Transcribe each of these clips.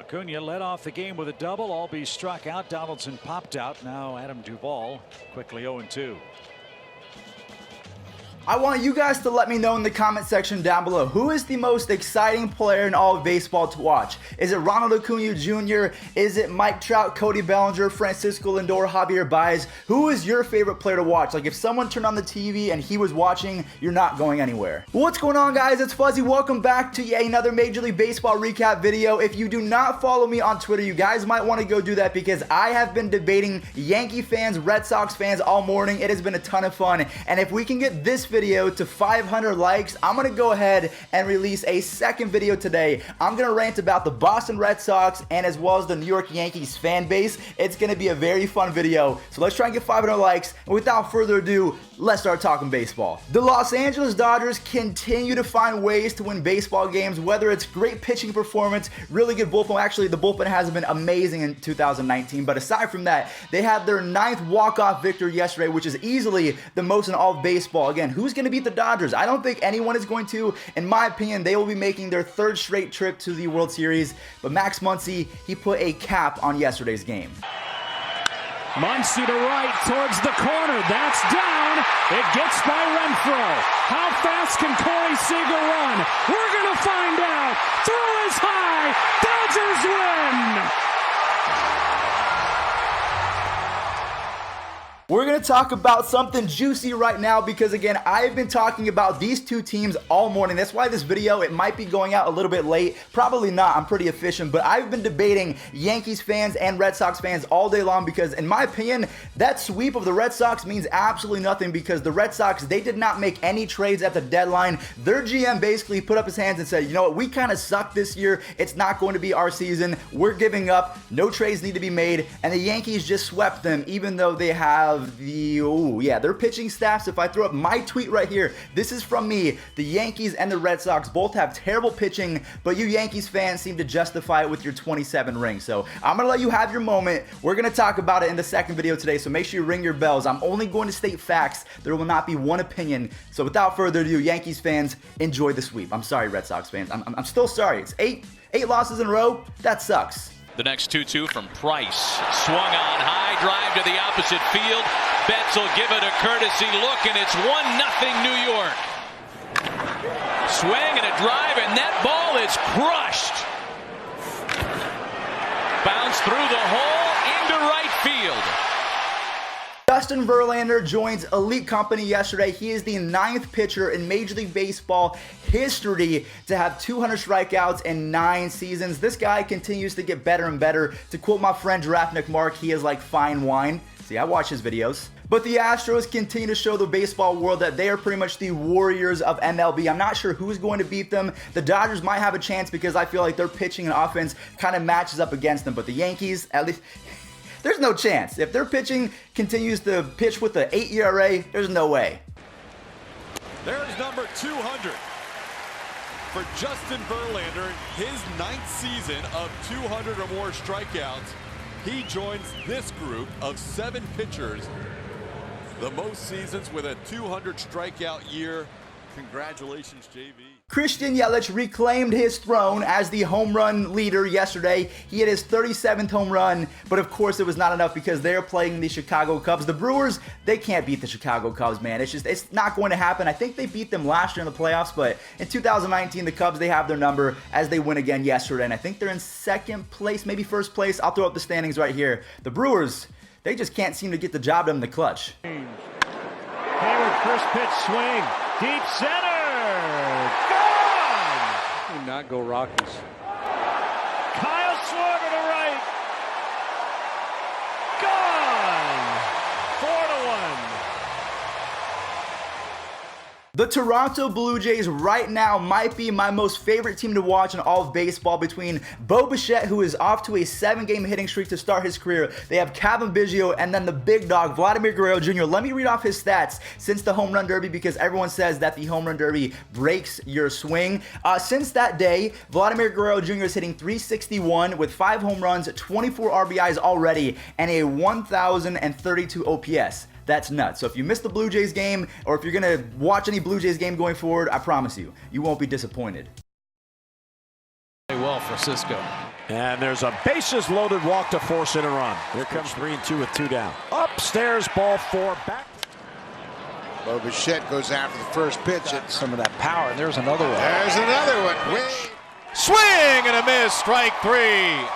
Acuna led off the game with a double. Albies struck out. Donaldson popped out. Now Adam Duvall quickly 0-2. I want you guys to let me know in the comment section down below, who is the most exciting player in all of baseball to watch? Is it Ronald Acuna Jr.? Is it Mike Trout, Cody Bellinger, Francisco Lindor, Javier Baez? Who is your favorite player to watch? Like, if someone turned on the TV and he was watching, you're not going anywhere. What's going on, guys? It's Fuzzy. Welcome back to yet another Major League Baseball recap video. If you do not follow me on Twitter, you guys might want to go do that because I have been debating Yankee fans, Red Sox fans all morning. It has been a ton of fun. And if we can get this video to 500 likes, I'm gonna go ahead and release a second video today. I'm gonna rant about the Boston Red Sox and as well as the New York Yankees fan base. It's gonna be a very fun video, so let's try and get 500 likes, and without further ado, let's start talking baseball. The Los Angeles Dodgers continue to find ways to win baseball games, whether it's great pitching performance, really good bullpen. Actually, the bullpen has been amazing in 2019, but aside from that, they had their 9th walk-off victory yesterday, which is easily the most in all of baseball. Again, who's gonna beat the Dodgers? I don't think anyone is going to. In my opinion, they will be making their 3rd straight trip to the World Series, but Max Muncy, he put a cap on yesterday's game. Muncy to right towards the corner. That's down. It gets by Renfroe. How fast can Corey Seager run? We're going to find out. Throw is high. Dodgers win. We're going to talk about something juicy right now because, again, I've been talking about these two teams all morning. That's why this video, it might be going out a little bit late. Probably not. I'm pretty efficient. But I've been debating Yankees fans and Red Sox fans all day long because, in my opinion, that sweep of the Red Sox means absolutely nothing because the Red Sox, they did not make any trades at the deadline. Their GM basically put up his hands and said, you know what, we kind of suck this year. It's not going to be our season. We're giving up. No trades need to be made. And the Yankees just swept them, even though they have their pitching staffs. If I throw up my tweet right here, this is from me. The Yankees and the Red Sox both have terrible pitching, but you Yankees fans seem to justify it with your 27 rings. So I'm going to let you have your moment. We're going to talk about it in the second video today, so make sure you ring your bells. I'm only going to state facts. There will not be one opinion. So without further ado, Yankees fans, enjoy the sweep. I'm sorry, Red Sox fans. I'm still sorry. It's eight losses in a row. That sucks. The next 2-2 from Price. Swung on high, drive to the opposite field. Betts will give it a courtesy look, and it's 1-0 New York. Swing and a drive, and that ball is crushed. Bounce through the hole into right field. Justin Verlander joins elite company yesterday. He is the 9th pitcher in Major League Baseball history to have 200 strikeouts in 9 seasons. This guy continues to get better and better. To quote my friend Giraffe Mark, he is like fine wine. See, I watch his videos. But the Astros continue to show the baseball world that they are pretty much the Warriors of MLB. I'm not sure who's going to beat them. The Dodgers might have a chance because I feel like their pitching and offense kind of matches up against them. But the Yankees, at least, there's no chance. If their pitching continues to pitch with an 8 ERA, there's no way. There's number 200 for Justin Verlander, his 9th season of 200 or more strikeouts. He joins this group of 7 pitchers, the most seasons with a 200 strikeout year. Congratulations, JV. Christian Yelich reclaimed his throne as the home run leader yesterday. He had his 37th home run, but of course it was not enough because they're playing the Chicago Cubs. The Brewers, they can't beat the Chicago Cubs, man. It's not going to happen. I think they beat them last year in the playoffs, but in 2019, the Cubs, they have their number as they win again yesterday, and I think they're in 2nd place, maybe 1st place. I'll throw up the standings right here. The Brewers, they just can't seem to get the job done in the clutch. Hayward, first pitch swing. Deep center. Gone! Do not go Rockies. Kyle Schwarber to right. Gone! 4-1. The Toronto Blue Jays right now might be my most favorite team to watch in all of baseball. Between Bo Bichette, who is off to a 7-game hitting streak to start his career, they have Kevin Biggio, and then the big dog, Vladimir Guerrero Jr. Let me read off his stats since the home run derby because everyone says that the home run derby breaks your swing. Since that day, Vladimir Guerrero Jr. is hitting .361 with 5 home runs, 24 RBIs already, and a 1,032 OPS. That's nuts. So if you missed the Blue Jays game, or if you're going to watch any Blue Jays game going forward, I promise you, you won't be disappointed. Well, Francisco. And there's a bases-loaded walk to force in a run. Here comes 3-2 with 2 down. Upstairs, ball 4, back. Bo Bichette goes after the first pitch. Some of that power, and there's another one. There's another one. Swing and a miss. Strike 3.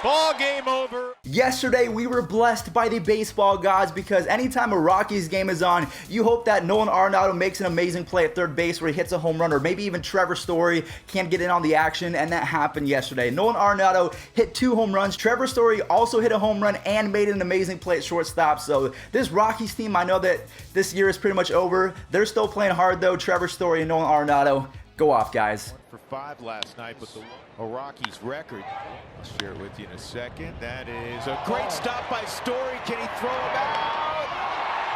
Ball game over. Yesterday, we were blessed by the baseball gods because anytime a Rockies game is on, you hope that Nolan Arenado makes an amazing play at third base where he hits a home run, or maybe even Trevor Story can get in on the action, and that happened yesterday. Nolan Arenado hit 2 home runs. Trevor Story also hit a home run and made an amazing play at shortstop. So this Rockies team, I know that this year is pretty much over. They're still playing hard though. Trevor Story and Nolan Arenado, go off, guys. 1 for 5 last night, but a Rockies record. I'll share it with you in a second. That is a great stop by Story. Can he throw him out?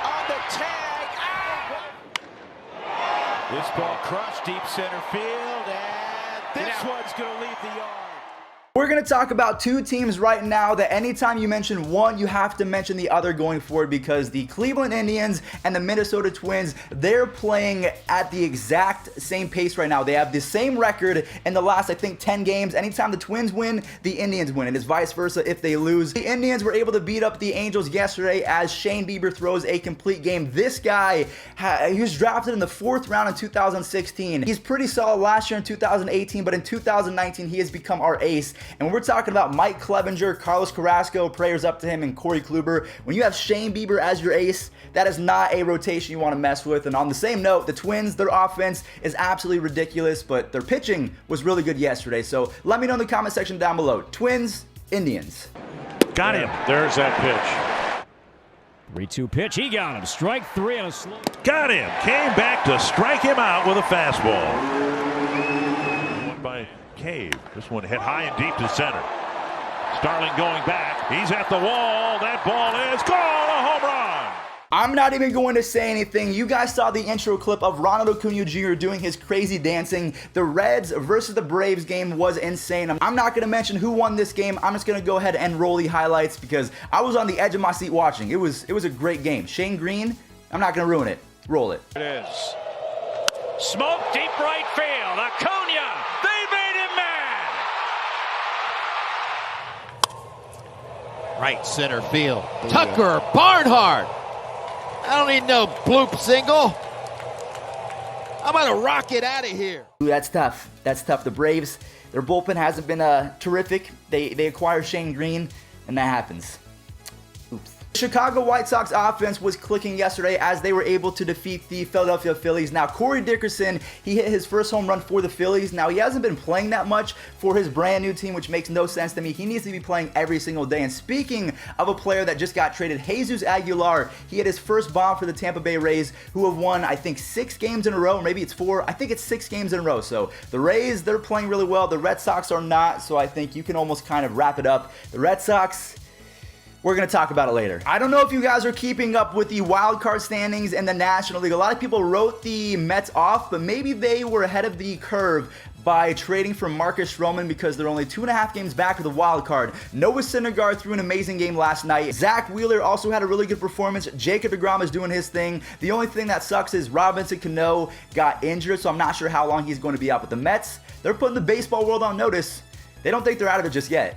On the tag. Out! This ball crushed deep center field, and this one's going to leave the yard. We're going to talk about 2 teams right now that anytime you mention one, you have to mention the other going forward, because the Cleveland Indians and the Minnesota Twins, they're playing at the exact same pace right now. They have the same record in the last, I think, 10 games. Anytime the Twins win, the Indians win. It is vice versa if they lose. The Indians were able to beat up the Angels yesterday as Shane Bieber throws a complete game. This guy, he was drafted in the 4th round in 2016. He's pretty solid last year in 2018, but in 2019, he has become our ace. And when we're talking about Mike Clevenger, Carlos Carrasco, prayers up to him, and Corey Kluber, when you have Shane Bieber as your ace, that is not a rotation you want to mess with. And on the same note, the Twins, their offense is absolutely ridiculous, but their pitching was really good yesterday. So let me know in the comment section down below. Twins, Indians. Got him. There's that pitch. 3-2 pitch. He got him. Strike 3 on a slow. Got him. Came back to strike him out with a fastball. One by Cave. This one hit high and deep to center. Starling going back. He's at the wall. That ball is gone. A home run. I'm not even going to say anything. You guys saw the intro clip of Ronald Acuna Jr. doing his crazy dancing. The Reds versus the Braves game was insane. I'm not going to mention who won this game. I'm just going to go ahead and roll the highlights because I was on the edge of my seat watching. It was a great game. Shane Green, I'm not going to ruin it. Roll it. It is. Smoke deep right field. Acuna. They made him mad. Right center field. Tucker Barnhart. I don't need no bloop single. I'm going to rock it out of here. Ooh, that's tough. That's tough. The Braves, their bullpen hasn't been terrific. They acquire Shane Green, and that happens. Oops. The Chicago White Sox offense was clicking yesterday as they were able to defeat the Philadelphia Phillies. Now, Corey Dickerson, he hit his first home run for the Phillies. Now, he hasn't been playing that much for his brand new team, which makes no sense to me. He needs to be playing every single day. And speaking of a player that just got traded, Jesus Aguilar, he had his first bomb for the Tampa Bay Rays, who have won, I think, 6 games in a row. Or maybe it's 4. I think it's 6 games in a row. So the Rays, they're playing really well. The Red Sox are not. So I think you can almost kind of wrap it up. The Red Sox, we're going to talk about it later. I don't know if you guys are keeping up with the wild card standings in the National League. A lot of people wrote the Mets off, but maybe they were ahead of the curve by trading for Marcus Stroman because they're only 2.5 games back of the wild card. Noah Syndergaard threw an amazing game last night. Zach Wheeler also had a really good performance. Jacob deGrom is doing his thing. The only thing that sucks is Robinson Cano got injured, so I'm not sure how long he's going to be out. But the Mets, they're putting the baseball world on notice. They don't think they're out of it just yet.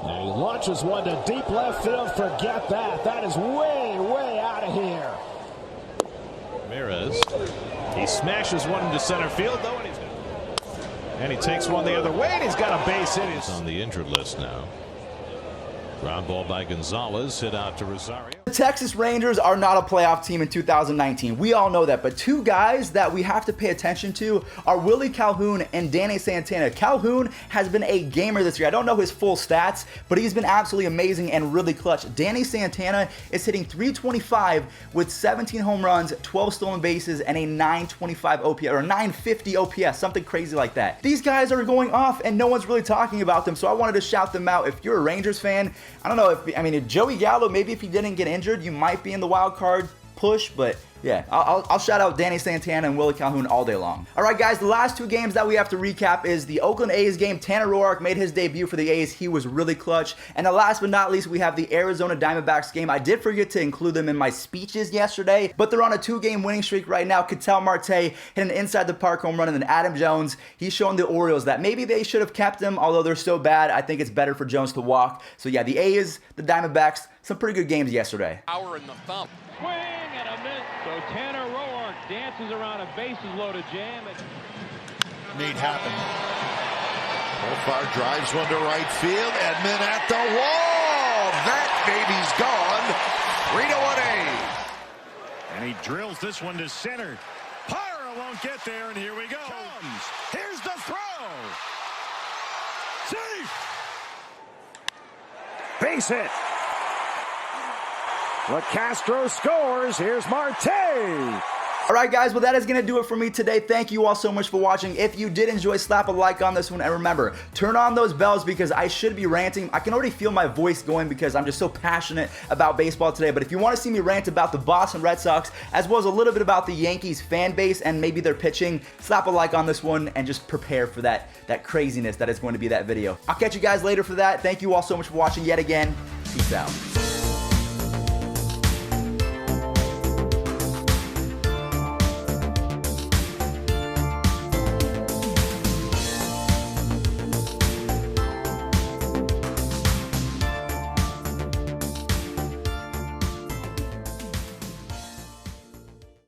And he launches one to deep left field. Forget that. That is way, way out of here. Ramirez. He smashes one into center field, though, and he takes one the other way, and he's got a base hit. He's on the injured list now. Ground ball by Gonzalez, hit out to Rosario. The Texas Rangers are not a playoff team in 2019. We all know that, but 2 guys that we have to pay attention to are Willie Calhoun and Danny Santana. Calhoun has been a gamer this year. I don't know his full stats, but he's been absolutely amazing and really clutch. Danny Santana is hitting .325 with 17 home runs, 12 stolen bases, and a .925 OPS, or 950 OPS, something crazy like that. These guys are going off, and no one's really talking about them, so I wanted to shout them out. If you're a Rangers fan, I don't know if Joey Gallo, maybe if he didn't get injured, you might be in the wild card push, but Yeah, I'll shout out Danny Santana and Willie Calhoun all day long. All right, guys, the last two games that we have to recap is the Oakland A's game. Tanner Roark made his debut for the A's. He was really clutch. And the last but not least, we have the Arizona Diamondbacks game. I did forget to include them in my speeches yesterday, but they're on a 2-game winning streak right now. Ketel Marte hit an inside the park home run, and then Adam Jones, he's showing the Orioles that maybe they should have kept him, although they're so bad. I think it's better for Jones to walk. So yeah, the A's, the Diamondbacks, some pretty good games yesterday. Power in the thumb. Swing and a miss. So Tanner Roark dances around a bases-loaded jam. Need happen. Profar drives one to right field. Edman at the wall. That baby's gone. 3-1 A's. And he drills this one to center. Parra won't get there, and here we go. Here's the throw. Safe. Base hit. LeCastro scores. Here's Marte. All right, guys, well, that is going to do it for me today. Thank you all so much for watching. If you did enjoy, slap a like on this one. And remember, turn on those bells because I should be ranting. I can already feel my voice going because I'm just so passionate about baseball today. But if you want to see me rant about the Boston Red Sox, as well as a little bit about the Yankees fan base and maybe their pitching, slap a like on this one and just prepare for that craziness that is going to be that video. I'll catch you guys later for that. Thank you all so much for watching yet again. Peace out.